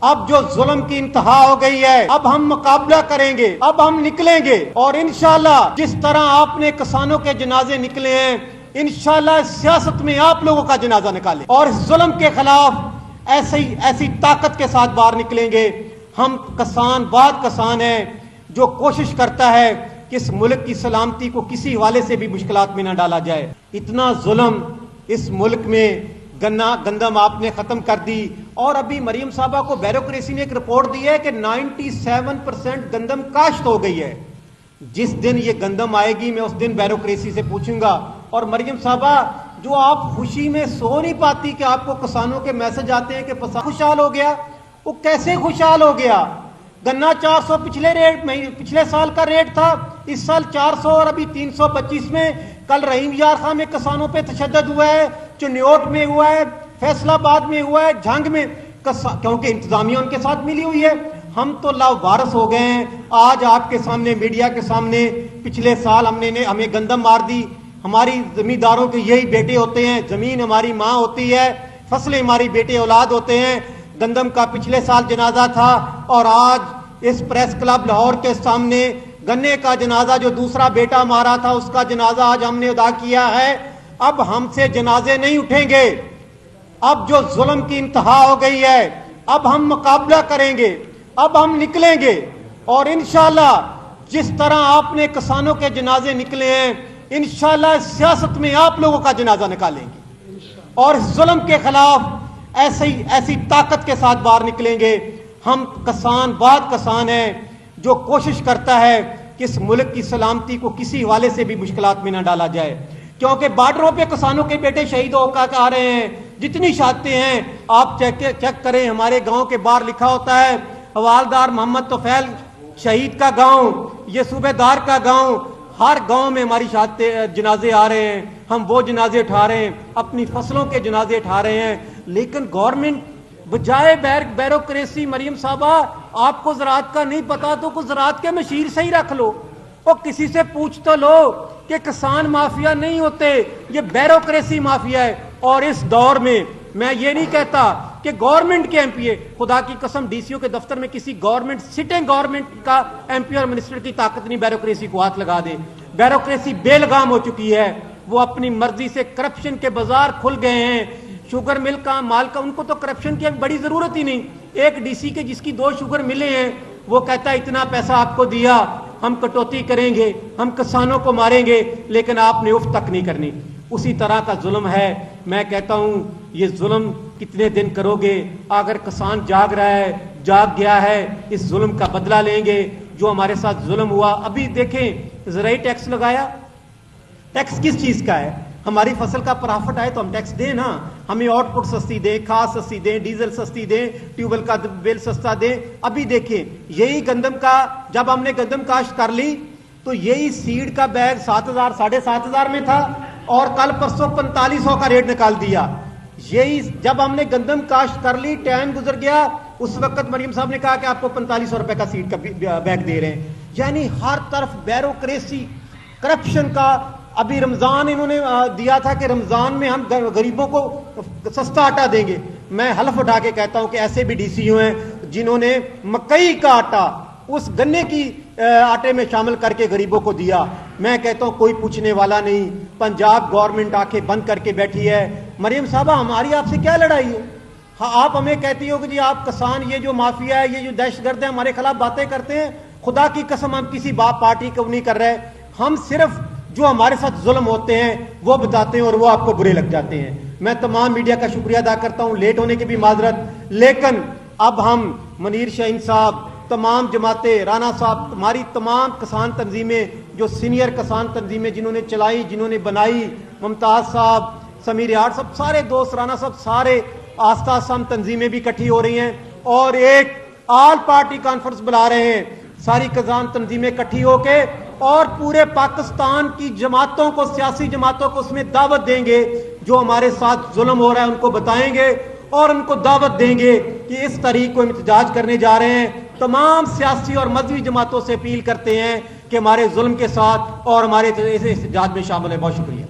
اب جو ظلم کی انتہا ہو گئی ہے، اب ہم مقابلہ کریں گے، اب ہم نکلیں گے اور انشاءاللہ جس طرح آپ نے کسانوں کے جنازے نکلے ہیں، انشاءاللہ سیاست میں آپ لوگوں کا جنازہ نکالیں اور ظلم کے خلاف ایسی طاقت کے ساتھ باہر نکلیں گے۔ ہم کسان ہیں جو کوشش کرتا ہے کہ اس ملک کی سلامتی کو کسی حوالے سے بھی مشکلات میں نہ ڈالا جائے۔ اتنا ظلم اس ملک میں گندم آپ نے ختم کر دی، اور ابھی مریم صاحبہ کو بیوروکریسی نے ایک رپورٹ دی ہے کہ 97% گندم کاشت ہو گئی ہے۔ جس دن یہ گندم آئے گی میں اس دن بیوروکریسی سے پوچھوں گا۔ اور مریم صاحبہ، جو آپ خوشی میں سو نہیں پاتی کہ آپ کو کسانوں کے میسج آتے ہیں کہ خوشحال ہو گیا، وہ کیسے خوشحال ہو گیا؟ گنا 400 پچھلے سال کا ریٹ تھا، اس سال 400 اور ابھی 325 میں۔ کل رحیم یار خان میں کسانوں پہ تشدد ہوا ہے، چنیوٹ میں ہوا ہے، فیصل آباد میں ہوا ہے، جھنگ میں، کیونکہ انتظامیہ ان کے ساتھ ملی ہوئی ہے۔ ہم تو لاوارث ہو گئے ہیں۔ آج آپ کے سامنے، میڈیا کے سامنے، پچھلے سال ہمیں گندم مار دی۔ ہماری زمینداروں کے یہی بیٹے ہوتے ہیں، زمین ہماری ماں ہوتی ہے، فصلیں ہماری بیٹے اولاد ہوتے ہیں۔ گندم کا پچھلے سال جنازہ تھا، اور آج اس پریس کلب لاہور کے سامنے گنے کا جنازہ جو دوسرا بیٹا مارا تھا اس کا جنازہ آج ہم نے ادا کیا ہے۔ اب ہم سے جنازے نہیں اٹھیں گے۔ اب جو ظلم کی انتہا ہو گئی ہے، اب ہم مقابلہ کریں گے، اب ہم نکلیں گے اور انشاءاللہ جس طرح آپ نے کسانوں کے جنازے نکلے ہیں، انشاءاللہ سیاست میں آپ لوگوں کا جنازہ نکالیں گے اور ظلم کے خلاف ایسی طاقت کے ساتھ باہر نکلیں گے۔ ہم کسان ہیں جو کوشش کرتا ہے کہ اس ملک کی سلامتی کو کسی حوالے سے بھی مشکلات میں نہ ڈالا جائے، کیونکہ بارڈروں پہ کسانوں کے بیٹے شہید ہو کر آ رہے ہیں۔ جتنی شہادتیں ہیں آپ چیک کریں، ہمارے گاؤں کے باہر لکھا ہوتا ہے حوالدار محمد طفیل شہید کا گاؤں، یہ صوبے دار کا گاؤں۔ ہر گاؤں میں ہماری جنازے آ رہے ہیں، ہم وہ جنازے اٹھا رہے ہیں، اپنی فصلوں کے جنازے اٹھا رہے ہیں۔ لیکن گورنمنٹ بجائے بیوروکریسی، مریم صاحبہ آپ کو زراعت کا نہیں پتا تو کچھ زراعت کے مشیر سے ہی رکھ لو، اور کسی سے پوچھ تو لو کہ کسان مافیا نہیں ہوتے، یہ بیوروکریسی مافیا ہے۔ اور اس دور میں میں یہ نہیں کہتا کہ گورنمنٹ کے ایم پی اے، خدا کی قسم ڈی سی او کے دفتر میں کسی سٹنگ گورنمنٹ کا ایم پی اور منسٹر کی طاقت نہیں بیوروکریسی کو ہاتھ لگا دے۔ بیوروکریسی بے لگام ہو چکی ہے، وہ اپنی مرضی سے کرپشن کے بازار کھل گئے ہیں۔ شوگر مل کا مال کا ان کو تو کرپشن کی بڑی ضرورت ہی نہیں۔ ایک ڈی سی کے جس کی 2 شوگر ملے ہیں، وہ کہتا ہے اتنا پیسہ آپ کو دیا، ہم کٹوتی کریں گے، ہم کسانوں کو ماریں گے، لیکن آپ نے اف تک نہیں کرنی۔ اسی طرح کا ظلم ہے۔ میں کہتا ہوں یہ ظلم کتنے دن کرو گے؟ اگر کسان جاگ رہا ہے، جاگ گیا ہے، اس ظلم کا بدلہ لیں گے جو ہمارے ساتھ ظلم ہوا۔ ابھی دیکھیں زرعی ٹیکس لگایا، ٹیکس کس چیز کا ہے؟ ہماری فصل کا پرافٹ آئے تو ہم ٹیکس دیں نا، ہمیں آؤٹ پٹ سستی دیں، کھاد سستی دیں، ڈیزل سستی دیں، ٹیوبل کا بل سستا دیں۔ ابھی دیکھیں یہی گندم کا، جب ہم نے گندم کاشت کر لی تو یہی سیڈ کا بیگ 7,000 7,500 میں تھا، اور کل پرسوں 4500 کا ریٹ نکال دیا۔ یہی جب ہم نے گندم کاشت کر لی، ٹائم گزر گیا، اس وقت مریم صاحب نے کہا کہ آپ کو 4500 روپے کا سیڈ کا بیگ دے رہے ہیں۔ یعنی ہر طرف بیوروکریسی، کرپشن کا۔ ابھی رمضان انہوں نے دیا تھا کہ رمضان میں ہم غریبوں کو سستا آٹا دیں گے۔ میں حلف اٹھا کے کہتا ہوں کہ ایسے بھی ڈی سی ہیں جنہوں نے مکئی کا آٹا اس گنے کی آٹے میں شامل کر کے غریبوں کو دیا۔ میں کہتا ہوں کوئی پوچھنے والا نہیں۔ پنجاب گورنمنٹ آنکھیں بند کر کے بیٹھی ہے۔ مریم صاحبہ ہماری آپ سے کیا لڑائی ہے؟ ہاں آپ ہمیں کہتی ہو کہ جی آپ کسان، یہ جو مافیا ہے، یہ جو دہشت گرد ہے، ہمارے خلاف باتیں کرتے ہیں۔ خدا کی قسم ہم کسی پارٹی کو نہیں کر رہے، ہم صرف جو ہمارے ساتھ ظلم ہوتے ہیں وہ بتاتے ہیں اور وہ آپ کو برے لگ جاتے ہیں۔ میں تمام میڈیا کا شکریہ ادا کرتا ہوں، لیٹ ہونے کی بھی معذرت، لیکن اب ہم منیر شاہین صاحب، تمام جماعتیں، رانا صاحب، ہماری تمام کسان تنظیمیں جو سینئر کسان تنظیمیں جنہوں نے چلائی، جنہوں نے بنائی، ممتاز صاحب، سمیر یار صاحب، سارے دوست، رانا صاحب، سارے آستہ آستہ ہم تنظیمیں بھی اکٹھی ہو رہی ہیں اور ایک آل پارٹی کانفرنس بلا رہے ہیں، ساری کسان تنظیمیں اکٹھی ہو کے، اور پورے پاکستان کی جماعتوں کو، سیاسی جماعتوں کو اس میں دعوت دیں گے۔ جو ہمارے ساتھ ظلم ہو رہا ہے ان کو بتائیں گے اور ان کو دعوت دیں گے کہ اس طریق کو احتجاج کرنے جا رہے ہیں۔ تمام سیاسی اور مذہبی جماعتوں سے اپیل کرتے ہیں کہ ہمارے ظلم کے ساتھ اور ہمارے احتجاج میں شامل ہیں۔ بہت شکریہ۔